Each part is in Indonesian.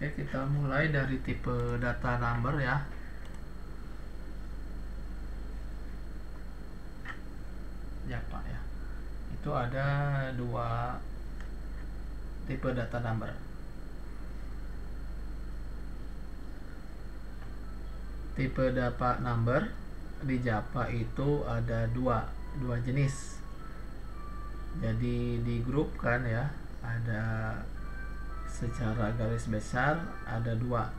Oke, kita mulai dari tipe data number ya. Ya Pak ya. Itu ada dua tipe data number. Tipe data number di Java itu ada dua jenis. Jadi di grup kan ya, ada secara garis besar ada dua.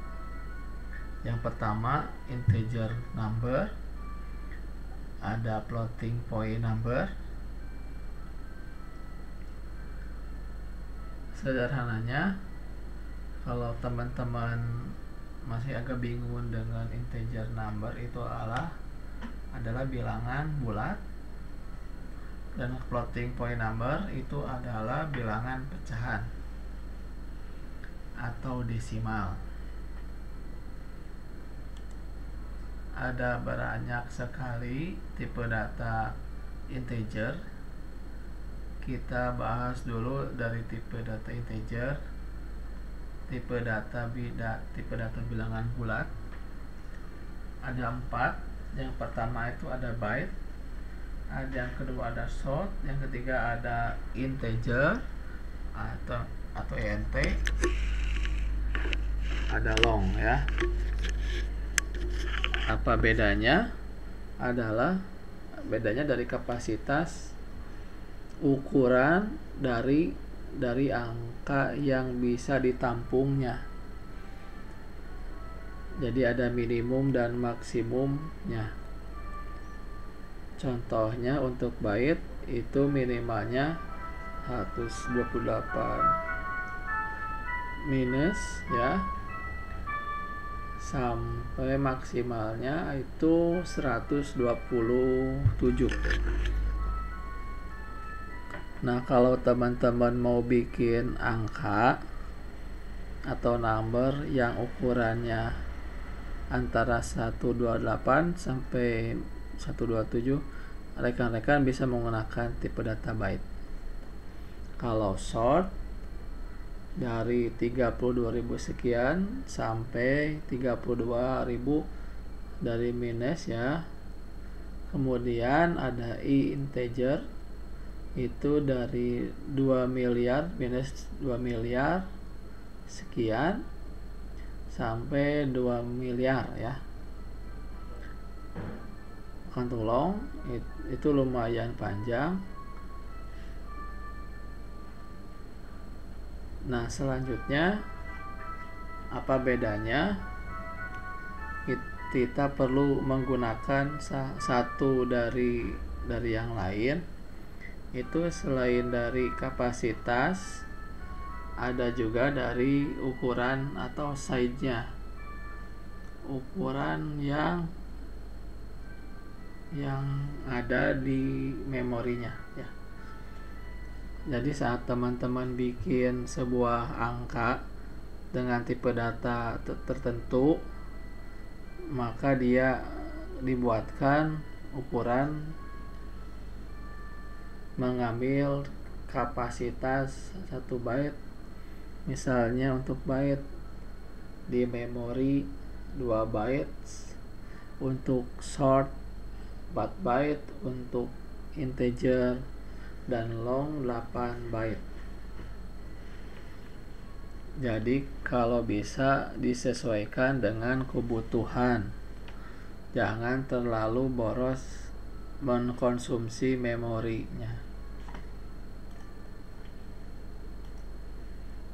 Yang pertama integer number, ada floating point number. Sederhananya, kalau teman-teman masih agak bingung dengan integer number, itu adalah bilangan bulat, dan floating point number itu adalah bilangan pecahan atau desimal. Ada banyak sekali tipe data integer. Kita bahas dulu dari tipe data integer. Tipe data bilangan bulat ada 4. Yang pertama itu ada byte, yang kedua ada short, yang ketiga ada integer atau int, ada long ya. Apa bedanya? Bedanya dari kapasitas ukuran dari angka yang bisa ditampungnya. Jadi ada minimum dan maksimumnya. Contohnya untuk byte itu minimalnya 128 minus ya, sampai maksimalnya itu 127. Nah, kalau teman-teman mau bikin angka atau number yang ukurannya antara 128 sampai 127, rekan-rekan bisa menggunakan tipe data byte. Kalau short dari 32.000 sekian sampai 32.000 dari minus ya. Kemudian ada integer itu dari 2 miliar minus 2 miliar sekian sampai 2 miliar ya. Untuk long itu lumayan panjang. Nah, selanjutnya apa bedanya? Kita perlu menggunakan satu dari yang lain. Itu selain dari kapasitas, ada juga dari ukuran atau size-nya, ukuran yang ada di memorinya ya. Jadi saat teman-teman bikin sebuah angka dengan tipe data tertentu, maka dia dibuatkan ukuran mengambil kapasitas 1 byte. Misalnya untuk byte di memori 2 bytes, untuk short 4 byte, untuk integer dan long 8 byte. Jadi kalau bisa disesuaikan dengan kebutuhan, jangan terlalu boros mengkonsumsi memorinya.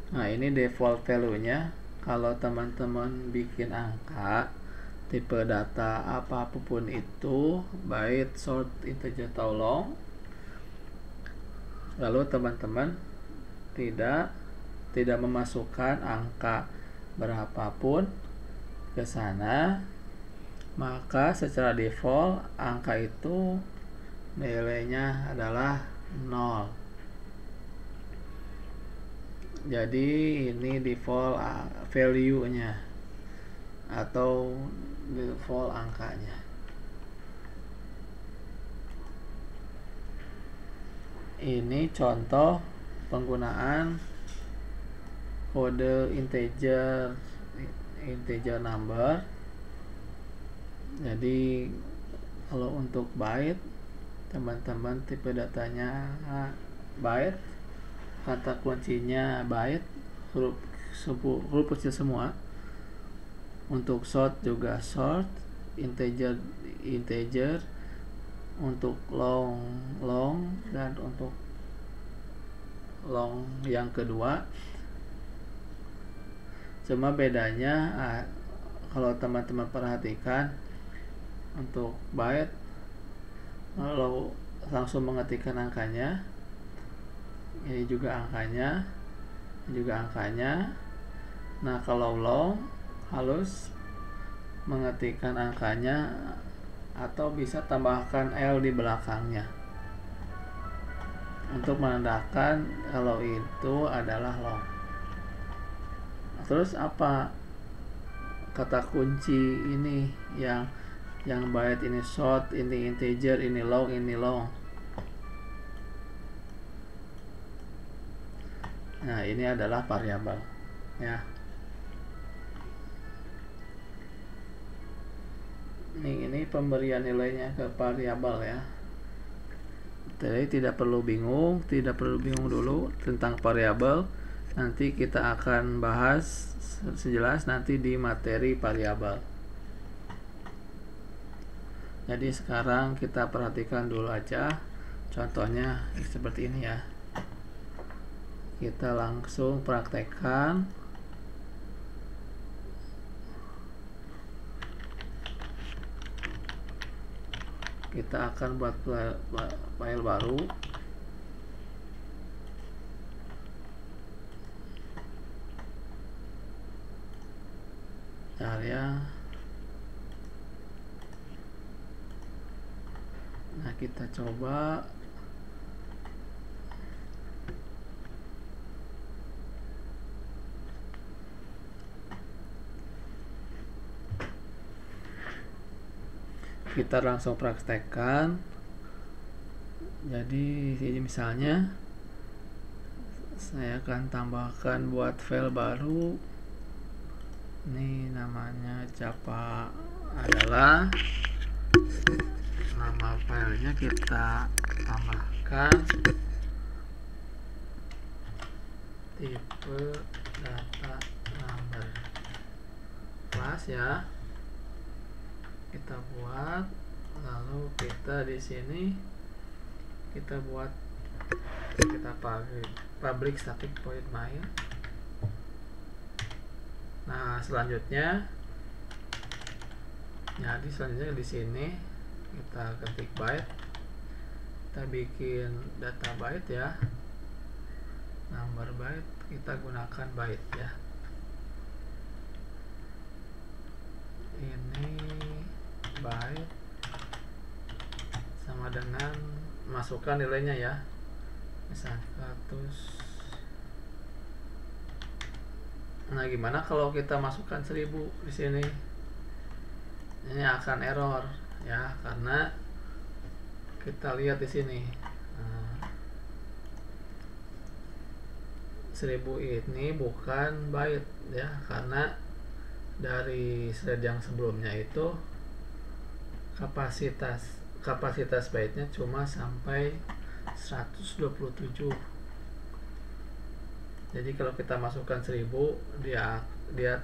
Nah, ini default value-nya. Kalau teman-teman bikin angka tipe data apapun itu, byte, short, integer atau long, lalu teman-teman tidak memasukkan angka berapapun ke sana, maka secara default angka itu nilainya adalah 0. Jadi ini default value-nya atau default angkanya. Ini contoh penggunaan kode integer number. Jadi kalau untuk byte, teman-teman tipe datanya byte, kata kuncinya byte, huruf kecil semua. Untuk short juga short, integer, untuk long, dan untuk long yang kedua. Cuma bedanya kalau teman-teman perhatikan, untuk byte kalau langsung mengetikkan angkanya, ini juga angkanya, Nah kalau long harus mengetikkan angkanya atau bisa tambahkan L di belakangnya untuk menandakan kalau itu adalah long. Terus apa kata kunci ini yang byte ini short, ini integer, ini long, Nah, ini adalah variabel ya. Ini pemberian nilainya ke variabel ya. Jadi tidak perlu bingung dulu tentang variabel. Nanti kita akan bahas sejelas nanti di materi variabel. Jadi sekarang kita perhatikan dulu aja contohnya seperti ini ya. Kita langsung praktekkan. Kita akan buat file baru. Area. Nah, kita coba kita langsung praktekkan. Jadi ini misalnya saya akan tambahkan buat file baru. Ini namanya Java adalah nama filenya, kita tambahkan tipe data number class ya. Kita buat, lalu kita di sini kita buat, kita public static void main. Nah, selanjutnya di sini kita ketik byte, kita bikin data byte ya, number byte, kita gunakan byte ya. Ini byte sama dengan masukkan nilainya ya, misalnya 100. Nah, gimana kalau kita masukkan 1000 di sini? Ini akan error ya, karena kita lihat di sini. Nah, 1000 ini bukan byte ya, karena dari thread yang sebelumnya itu kapasitas byte-nya cuma sampai 127. Jadi kalau kita masukkan 1000, dia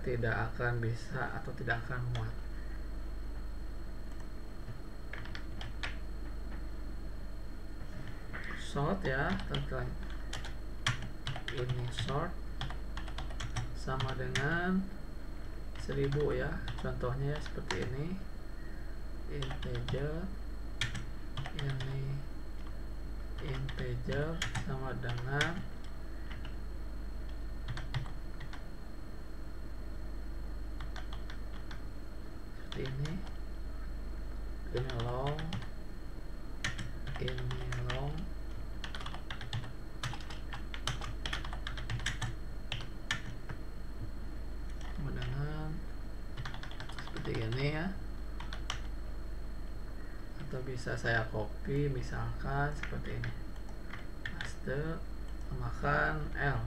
tidak akan bisa atau tidak akan muat. Short ya, tentang ini short sama dengan 1000 ya. Contohnya seperti ini, integer, ini integer sama dengan seperti ini long, ini long, dengan seperti ini ya. Atau bisa saya copy misalkan seperti ini, paste, tambahkan L.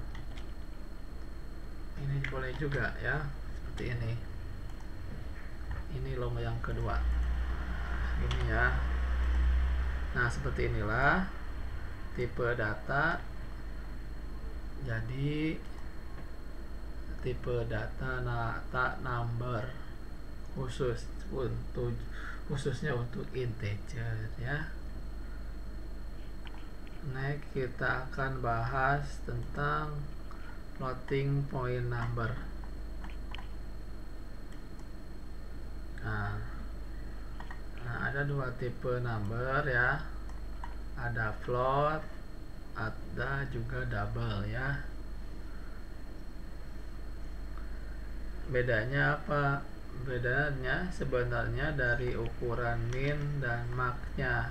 boleh juga ya, seperti ini loh yang kedua ini ya. Nah seperti inilah tipe data. Jadi tipe data number khususnya untuk integer ya. Next kita akan bahas tentang floating point number. Nah, ada dua tipe number ya, ada float, ada juga double ya. Bedanya apa? Bedanya sebenarnya dari ukuran min dan max-nya.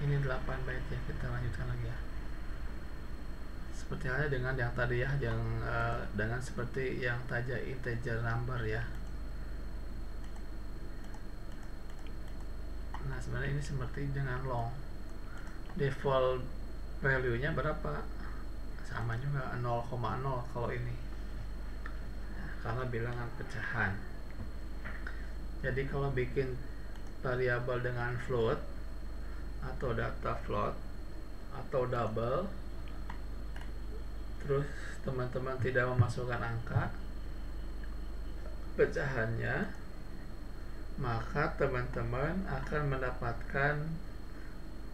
Ini 8 byte ya, kita lanjutkan lagi ya. Seperti halnya dengan yang tadi ya, yang dengan seperti yang tadi integer number ya. Nah sebenarnya ini seperti dengan long, default value nya berapa, sama juga 0,0 kalau ini karena bilangan pecahan. Jadi kalau bikin variabel dengan float atau data float atau double, terus teman-teman tidak memasukkan angka pecahannya, maka teman-teman akan mendapatkan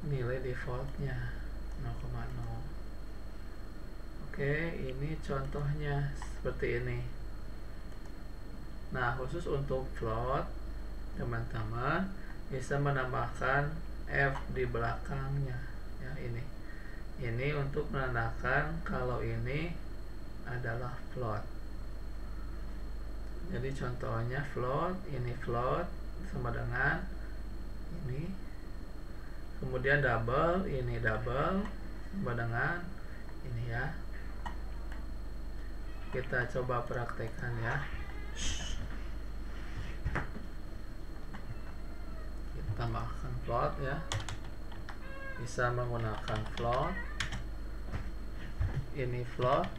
nilai defaultnya 0,0. Oke, ini contohnya seperti ini. Nah khusus untuk float, teman-teman bisa menambahkan F di belakangnya ya. Ini untuk menandakan kalau ini adalah float. Jadi contohnya float, ini float sama dengan ini. Kemudian double, ini double sama dengan ini ya. Kita coba praktekkan ya. Kita tambahkan float ya. Bisa menggunakan float. Ini float,